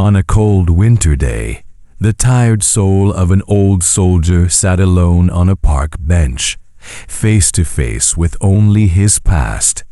On a cold winter day, the tired soul of an old soldier sat alone on a park bench, face to face with only his past.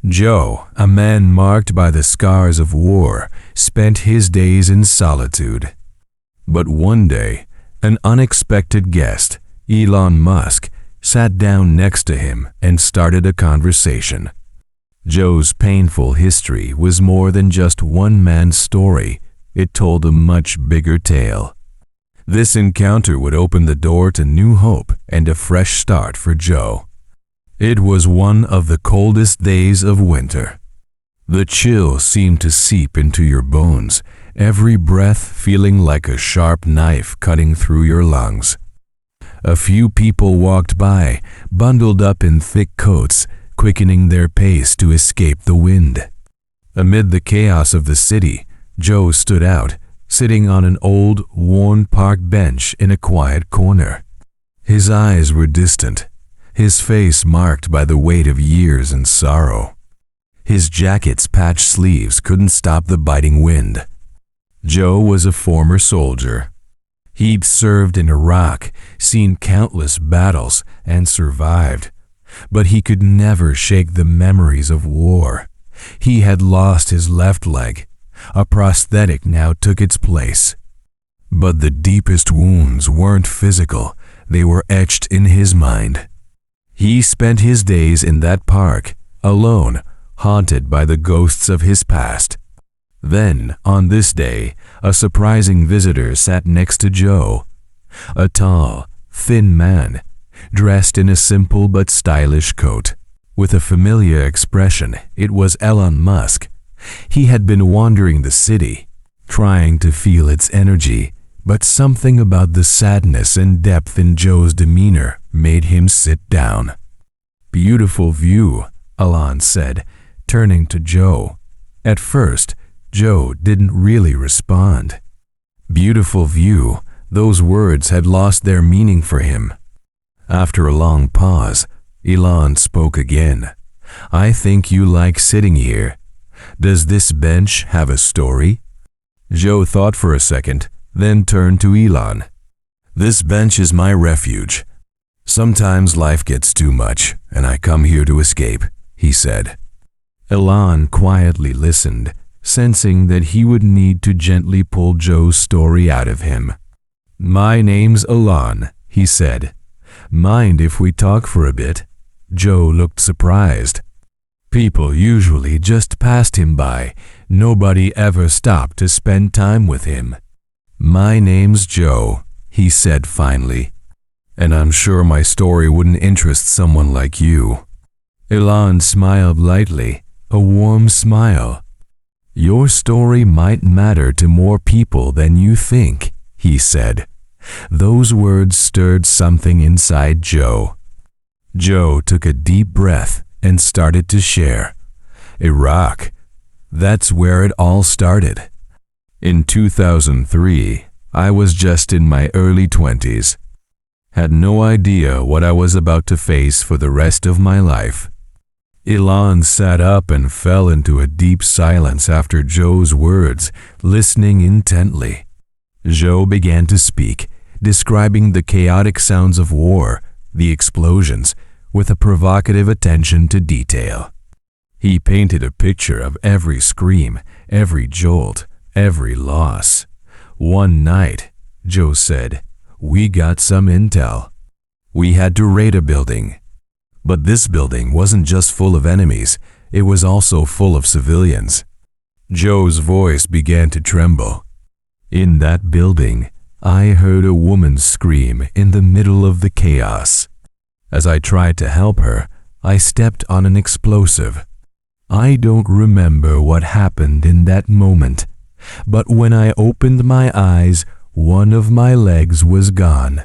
Joe, a man marked by the scars of war, spent his days in solitude. But one day, an unexpected guest, Elon Musk, sat down next to him and started a conversation. Joe's painful history was more than just one man's story. It told a much bigger tale. This encounter would open the door to new hope and a fresh start for Joe. It was one of the coldest days of winter. The chill seemed to seep into your bones, every breath feeling like a sharp knife cutting through your lungs. A few people walked by, bundled up in thick coats, quickening their pace to escape the wind. Amid the chaos of the city, Joe stood out, sitting on an old, worn park bench in a quiet corner. His eyes were distant, his face marked by the weight of years and sorrow. His jacket's patched sleeves couldn't stop the biting wind. Joe was a former soldier. He'd served in Iraq, seen countless battles, and survived. But he could never shake the memories of war. He had lost his left leg. A prosthetic now took its place. But the deepest wounds weren't physical, they were etched in his mind. He spent his days in that park, alone, haunted by the ghosts of his past. Then, on this day, a surprising visitor sat next to Joe. A tall, thin man, dressed in a simple but stylish coat. With a familiar expression, it was Elon Musk. He had been wandering the city, trying to feel its energy, but something about the sadness and depth in Joe's demeanor made him sit down. "Beautiful view," Elon said, turning to Joe. At first, Joe didn't really respond. Beautiful view, those words had lost their meaning for him. After a long pause, Elon spoke again. "I think you like sitting here. Does this bench have a story?" Joe thought for a second, then turned to Elon. "This bench is my refuge. Sometimes life gets too much, and I come here to escape," he said. Elon quietly listened, sensing that he would need to gently pull Joe's story out of him. "My name's Elon," he said. "Mind if we talk for a bit?" Joe looked surprised. People usually just passed him by. Nobody ever stopped to spend time with him. "My name's Joe," he said finally. "And I'm sure my story wouldn't interest someone like you." Elon smiled lightly, a warm smile. "Your story might matter to more people than you think," he said. Those words stirred something inside Joe. Joe took a deep breath and started to share. "Iraq. That's where it all started. In 2003, I was just in my early 20s. Had no idea what I was about to face for the rest of my life." Elon sat up and fell into a deep silence after Joe's words, listening intently. Joe began to speak, describing the chaotic sounds of war, the explosions, with a provocative attention to detail. He painted a picture of every scream, every jolt, every loss. "One night," Joe said, "we got some intel. We had to raid a building. But this building wasn't just full of enemies, it was also full of civilians." Joe's voice began to tremble. "In that building, I heard a woman scream in the middle of the chaos. As I tried to help her, I stepped on an explosive. I don't remember what happened in that moment, but when I opened my eyes, one of my legs was gone.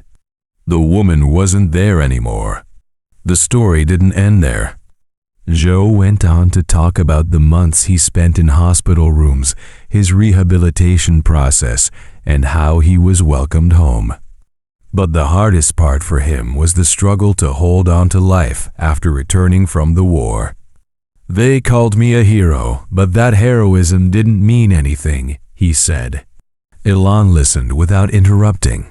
The woman wasn't there anymore." The story didn't end there. Joe went on to talk about the months he spent in hospital rooms, his rehabilitation process, and how he was welcomed home. But the hardest part for him was the struggle to hold on to life after returning from the war. "They called me a hero, but that heroism didn't mean anything," he said. Elon listened without interrupting.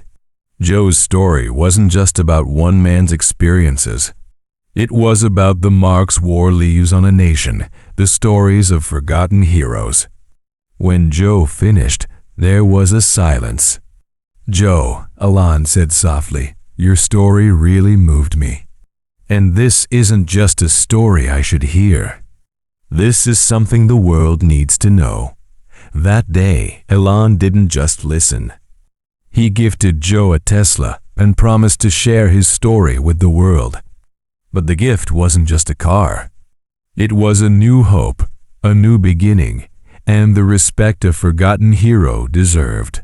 Joe's story wasn't just about one man's experiences. It was about the marks war leaves on a nation, the stories of forgotten heroes. When Joe finished, there was a silence. "Joe," Elon said softly, "your story really moved me. And this isn't just a story I should hear. This is something the world needs to know." That day, Elon didn't just listen. He gifted Joe a Tesla and promised to share his story with the world. But the gift wasn't just a car. It was a new hope, a new beginning, and the respect a forgotten hero deserved.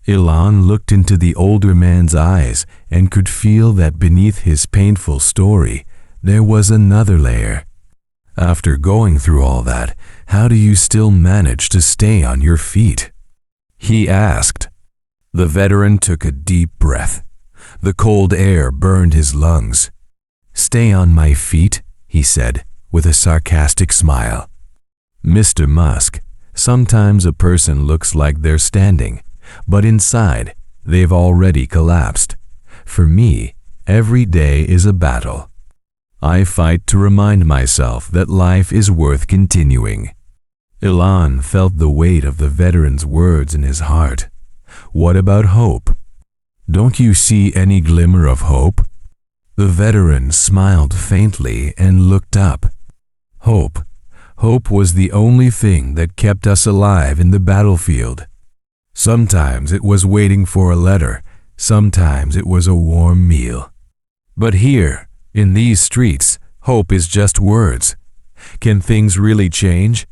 Elon looked into the older man's eyes and could feel that beneath his painful story, there was another layer. "After going through all that, how do you still manage to stay on your feet?" he asked. The veteran took a deep breath. The cold air burned his lungs. "Stay on my feet," he said, with a sarcastic smile. "Mr. Musk, sometimes a person looks like they're standing, but inside, they've already collapsed. For me, every day is a battle. I fight to remind myself that life is worth continuing." Elon felt the weight of the veteran's words in his heart. What about hope? "Don't you see any glimmer of hope?" The veteran smiled faintly and looked up. Hope. Hope was the only thing that kept us alive in the battlefield. Sometimes it was waiting for a letter, sometimes it was a warm meal. But here, in these streets, hope is just words. Can things really change?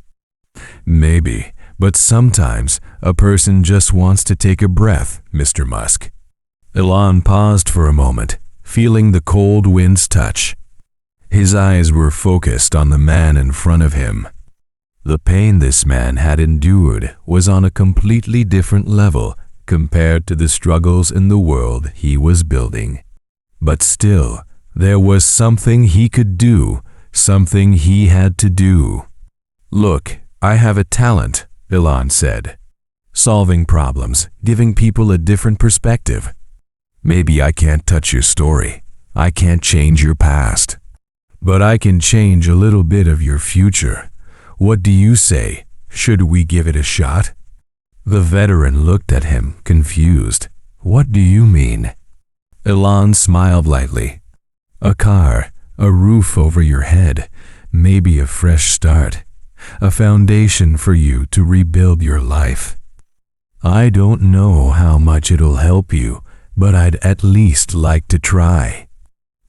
Maybe, but sometimes a person just wants to take a breath, Mr. Musk. Elon paused for a moment, feeling the cold wind's touch. His eyes were focused on the man in front of him. The pain this man had endured was on a completely different level compared to the struggles in the world he was building. But still, there was something he could do, something he had to do. "Look, I have a talent," Elon said. "Solving problems, giving people a different perspective. Maybe I can't touch your story. I can't change your past. But I can change a little bit of your future. What do you say? Should we give it a shot?" The veteran looked at him, confused. "What do you mean?" Elon smiled lightly. "A car, a roof over your head, maybe a fresh start, a foundation for you to rebuild your life. I don't know how much it'll help you, but I'd at least like to try."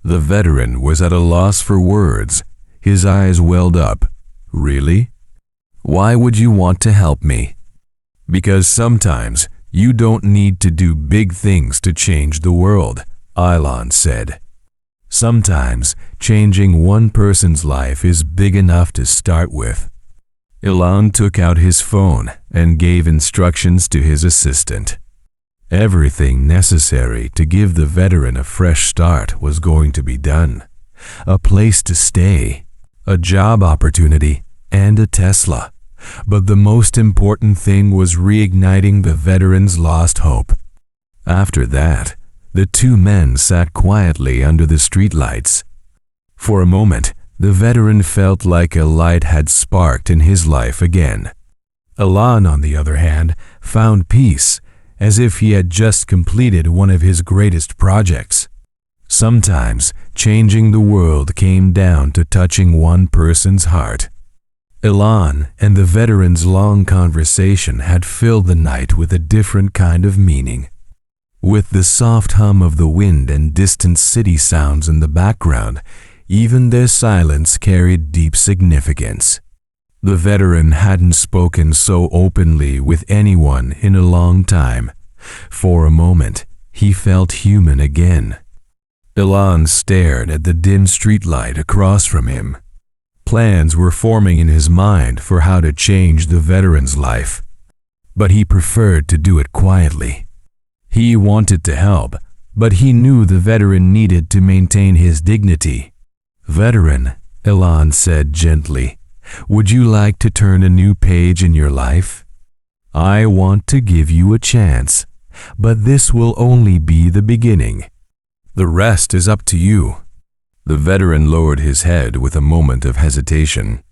The veteran was at a loss for words. His eyes welled up. "Really? Why would you want to help me?" "Because sometimes you don't need to do big things to change the world," Elon said. "Sometimes changing one person's life is big enough to start with." Elon took out his phone and gave instructions to his assistant. Everything necessary to give the veteran a fresh start was going to be done. A place to stay, a job opportunity, and a Tesla. But the most important thing was reigniting the veteran's lost hope. After that, the two men sat quietly under the streetlights. For a moment, the veteran felt like a light had sparked in his life again. Elon, on the other hand, found peace, as if he had just completed one of his greatest projects. Sometimes, changing the world came down to touching one person's heart. Elon and the veteran's long conversation had filled the night with a different kind of meaning. With the soft hum of the wind and distant city sounds in the background, even their silence carried deep significance. The veteran hadn't spoken so openly with anyone in a long time. For a moment, he felt human again. Elon stared at the dim streetlight across from him. Plans were forming in his mind for how to change the veteran's life. But he preferred to do it quietly. He wanted to help, but he knew the veteran needed to maintain his dignity. "Veteran," Elon said gently, "would you like to turn a new page in your life?" I want to give you a chance, but this will only be the beginning. The rest is up to you." The veteran lowered his head with a moment of hesitation.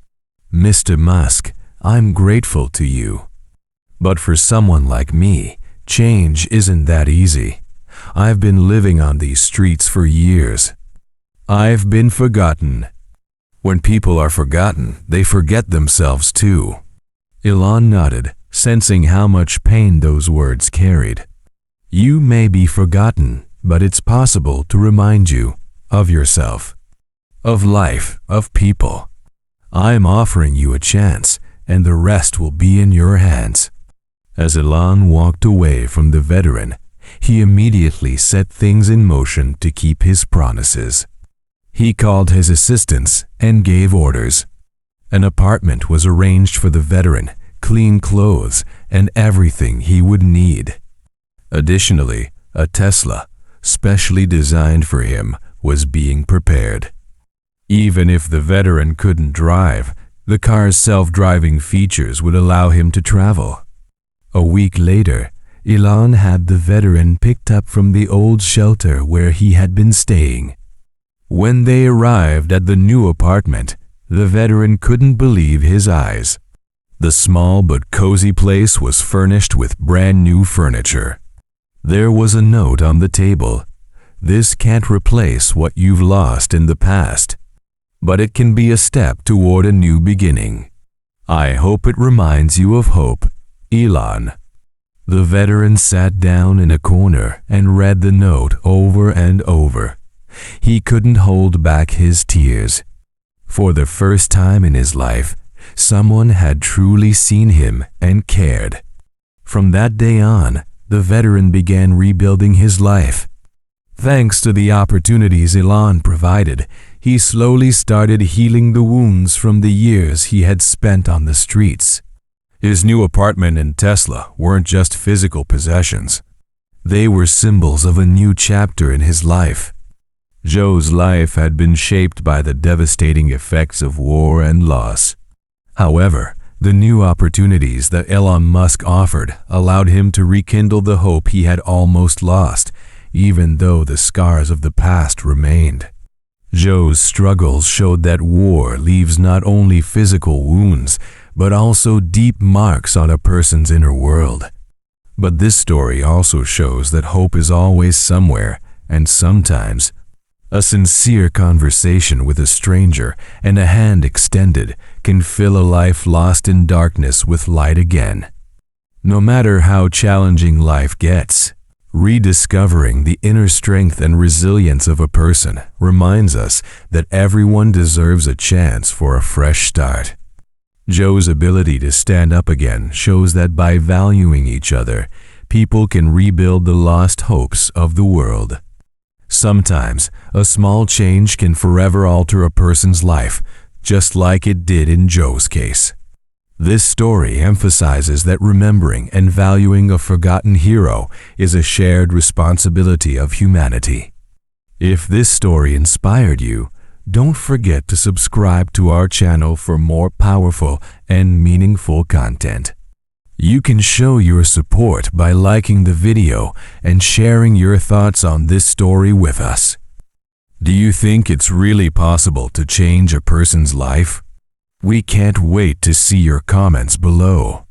"Mr. Musk, I'm grateful to you. But for someone like me, change isn't that easy. I've been living on these streets for years. I've been forgotten. When people are forgotten, they forget themselves too." Elon nodded, sensing how much pain those words carried. "You may be forgotten, but it's possible to remind you of yourself, of life, of people. I'm offering you a chance, and the rest will be in your hands." As Elon walked away from the veteran, he immediately set things in motion to keep his promises. He called his assistants and gave orders. An apartment was arranged for the veteran, clean clothes, and everything he would need. Additionally, a Tesla, specially designed for him, was being prepared. Even if the veteran couldn't drive, the car's self-driving features would allow him to travel. A week later, Elon had the veteran picked up from the old shelter where he had been staying. When they arrived at the new apartment, the veteran couldn't believe his eyes. The small but cozy place was furnished with brand new furniture. There was a note on the table. "This can't replace what you've lost in the past, but it can be a step toward a new beginning. I hope it reminds you of hope, Elon." The veteran sat down in a corner and read the note over and over. He couldn't hold back his tears. For the first time in his life, someone had truly seen him and cared. From that day on, the veteran began rebuilding his life. Thanks to the opportunities Elon provided, he slowly started healing the wounds from the years he had spent on the streets. His new apartment and Tesla weren't just physical possessions. They were symbols of a new chapter in his life. Joe's life had been shaped by the devastating effects of war and loss. However, the new opportunities that Elon Musk offered allowed him to rekindle the hope he had almost lost, even though the scars of the past remained. Joe's struggles showed that war leaves not only physical wounds, but also deep marks on a person's inner world. But this story also shows that hope is always somewhere, and sometimes a sincere conversation with a stranger and a hand extended can fill a life lost in darkness with light again. No matter how challenging life gets, rediscovering the inner strength and resilience of a person reminds us that everyone deserves a chance for a fresh start. Joe's ability to stand up again shows that by valuing each other, people can rebuild the lost hopes of the world. Sometimes, a small change can forever alter a person's life, just like it did in Joe's case. This story emphasizes that remembering and valuing a forgotten hero is a shared responsibility of humanity. If this story inspired you, don't forget to subscribe to our channel for more powerful and meaningful content. You can show your support by liking the video and sharing your thoughts on this story with us. Do you think it's really possible to change a person's life? We can't wait to see your comments below.